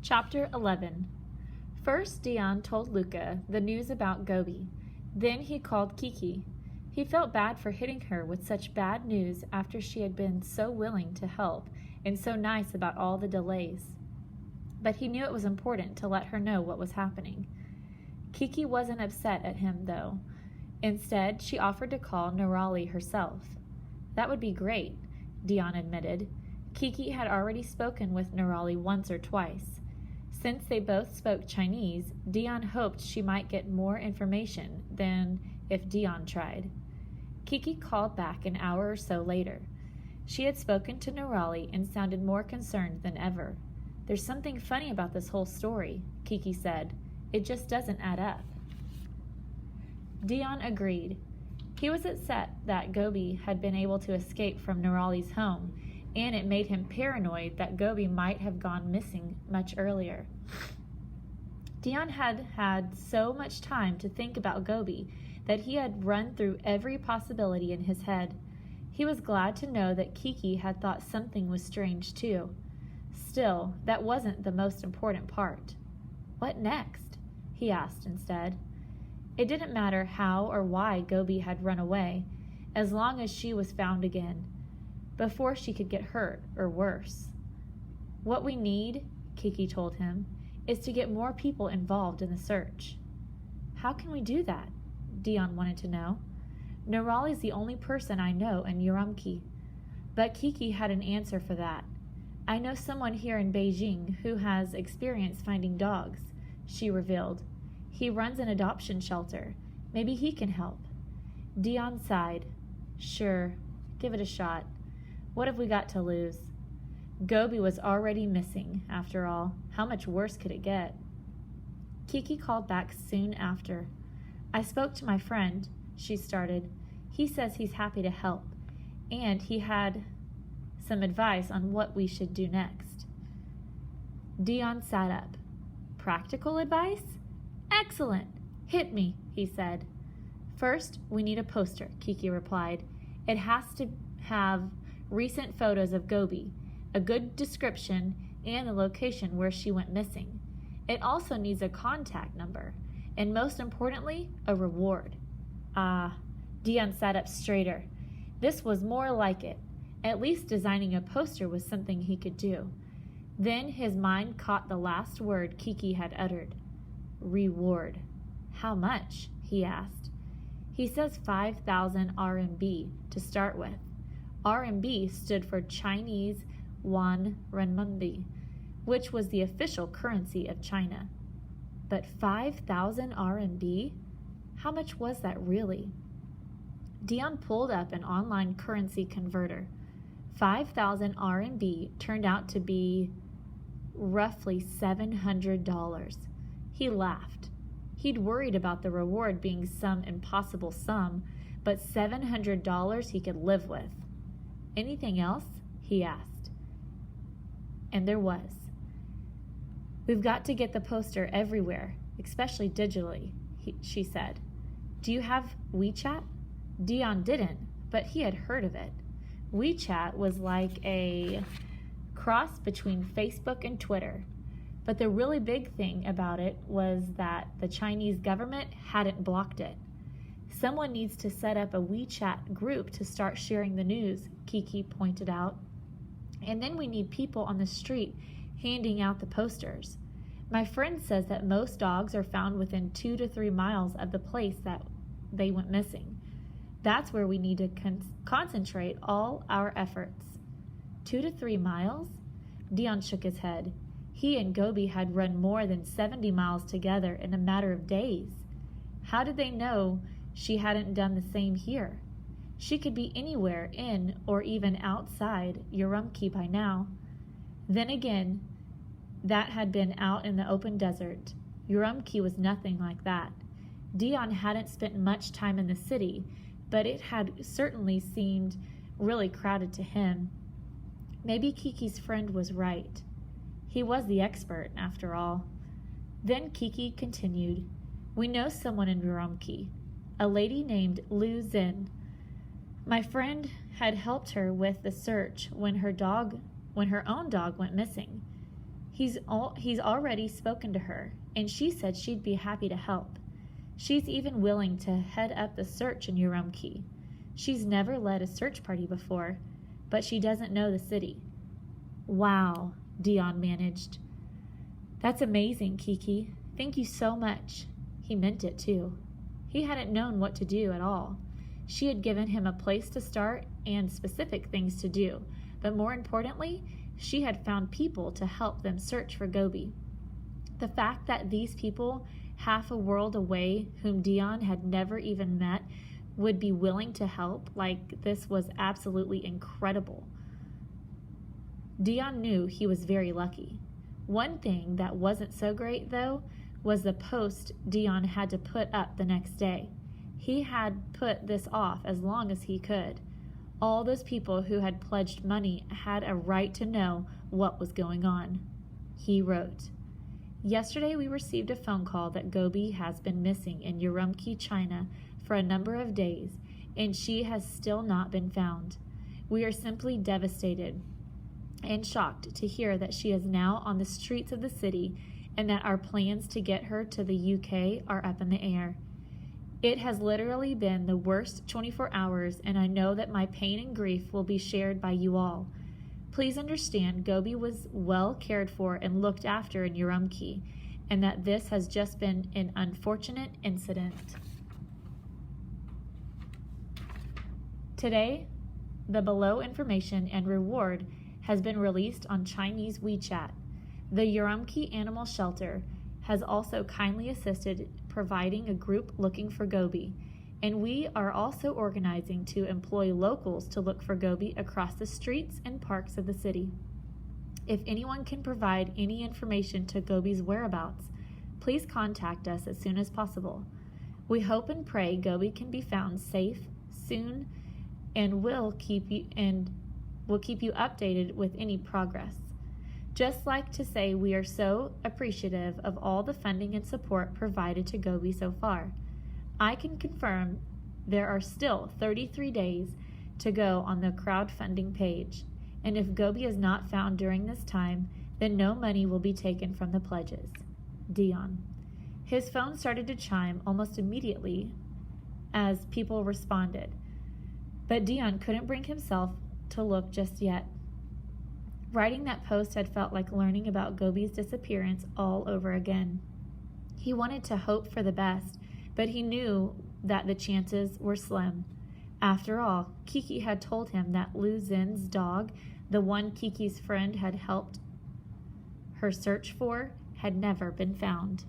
Chapter 11. First, Dion told Luca the news about Gobi. Then he called Kiki. He felt bad for hitting her with such bad news after she had been so willing to help and so nice about all the delays. But he knew it was important to let her know what was happening. Kiki wasn't upset at him, though. Instead, she offered to call Nirali herself. That would be great, Dion admitted. Kiki had already spoken with Nirali once or twice. Since they both spoke Chinese, Dion hoped she might get more information than if Dion tried. Kiki called back an hour or so later. She had spoken to Nirali and sounded more concerned than ever. "There's something funny about this whole story," Kiki said. "It just doesn't add up." Dion agreed. He was upset that Gobi had been able to escape from Nirali's home, and it made him paranoid that Gobi might have gone missing much earlier. Dion had had so much time to think about Gobi that he had run through every possibility in his head. He was glad to know that Kiki had thought something was strange too. Still, that wasn't the most important part. What next? He asked instead. It didn't matter how or why Gobi had run away, as long as she was found again, before she could get hurt or worse. "What we need," Kiki told him, "is to get more people involved in the search." "How can we do that?" Dion wanted to know. "Nirali's the only person I know in Urumqi." But Kiki had an answer for that. "I know someone here in Beijing who has experience finding dogs," she revealed. "He runs an adoption shelter. Maybe he can help." Dion sighed. "Sure, give it a shot. What have we got to lose?" Gobi was already missing, after all. How much worse could it get? Kiki called back soon after. "I spoke to my friend," she started. "He says he's happy to help, and he had some advice on what we should do next." Dion sat up. "Practical advice? Excellent! Hit me," he said. "First, we need a poster," Kiki replied. "It has to have recent photos of Gobi, a good description, and the location where she went missing. It also needs a contact number, and most importantly, a reward." Dion sat up straighter. This was more like it. At least designing a poster was something he could do. Then his mind caught the last word Kiki had uttered. Reward. "How much?" he asked. "He says 5,000 RMB to start with." RMB stood for Chinese Yuan Renminbi, which was the official currency of China. But 5,000 RMB? How much was that really? Dion pulled up an online currency converter. 5,000 RMB turned out to be roughly $700. He laughed. He'd worried about the reward being some impossible sum, but $700 he could live with. "Anything else?" he asked. And there was. "We've got to get the poster everywhere, especially digitally," she said. "Do you have WeChat?" Dion didn't, but he had heard of it. WeChat was like a cross between Facebook and Twitter. But the really big thing about it was that the Chinese government hadn't blocked it. "Someone needs to set up a WeChat group to start sharing the news," Kiki pointed out. "And then we need people on the street handing out the posters. My friend says that most dogs are found within 2 to 3 miles of the place that they went missing. That's where we need to concentrate all our efforts." 2 to 3 miles? Dion shook his head. He and Gobi had run more than 70 miles together in a matter of days. How did they know she hadn't done the same here? She could be anywhere in or even outside Urumqi by now. Then again, that had been out in the open desert. Urumqi was nothing like that. Dion hadn't spent much time in the city, but it had certainly seemed really crowded to him. Maybe Kiki's friend was right. He was the expert, after all. Then Kiki continued, "We know someone in Urumqi, a lady named Lu Zin. My friend had helped her with the search when her own dog went missing. He's already spoken to her, and she said she'd be happy to help. She's even willing to head up the search in Urumqi. She's never led a search party before, but she doesn't know the city. Wow, Dion managed. That's amazing, Kiki. Thank you so much. He meant it too. He hadn't known what to do at all. She had given him a place to start and specific things to do, but more importantly, she had found people to help them search for Gobi. The fact that these people, half a world away, whom Dion had never even met, would be willing to help like this was absolutely incredible. Dion knew he was very lucky. One thing that wasn't so great, though, was the post Dion had to put up the next day. He had put this off as long as he could. All those people who had pledged money had a right to know what was going on. He wrote, "Yesterday we received a phone call that Gobi has been missing in Urumqi, China for a number of days, and she has still not been found. We are simply devastated and shocked to hear that she is now on the streets of the city and that our plans to get her to the UK are up in the air. It has literally been the worst 24 hours, and I know that my pain and grief will be shared by you all. Please understand Gobi was well cared for and looked after in Urumqi, and that this has just been an unfortunate incident." Today, the below information and reward has been released on Chinese WeChat. The Urumqi Animal Shelter has also kindly assisted providing a group looking for Gobi, and we are also organizing to employ locals to look for Gobi across the streets and parks of the city. If anyone can provide any information to Gobi's whereabouts, please contact us as soon as possible. We hope and pray Gobi can be found safe soon, and we'll keep you updated with any progress. Just like to say we are so appreciative of all the funding and support provided to Gobi so far. I can confirm there are still 33 days to go on the crowdfunding page, and if Gobi is not found during this time, then no money will be taken from the pledges. Dion. His phone started to chime almost immediately as people responded, but Dion couldn't bring himself to look just yet. Writing that post had felt like learning about Gobi's disappearance all over again. He wanted to hope for the best, but he knew that the chances were slim. After all, Kiki had told him that Lu Xin's dog, the one Kiki's friend had helped her search for, had never been found.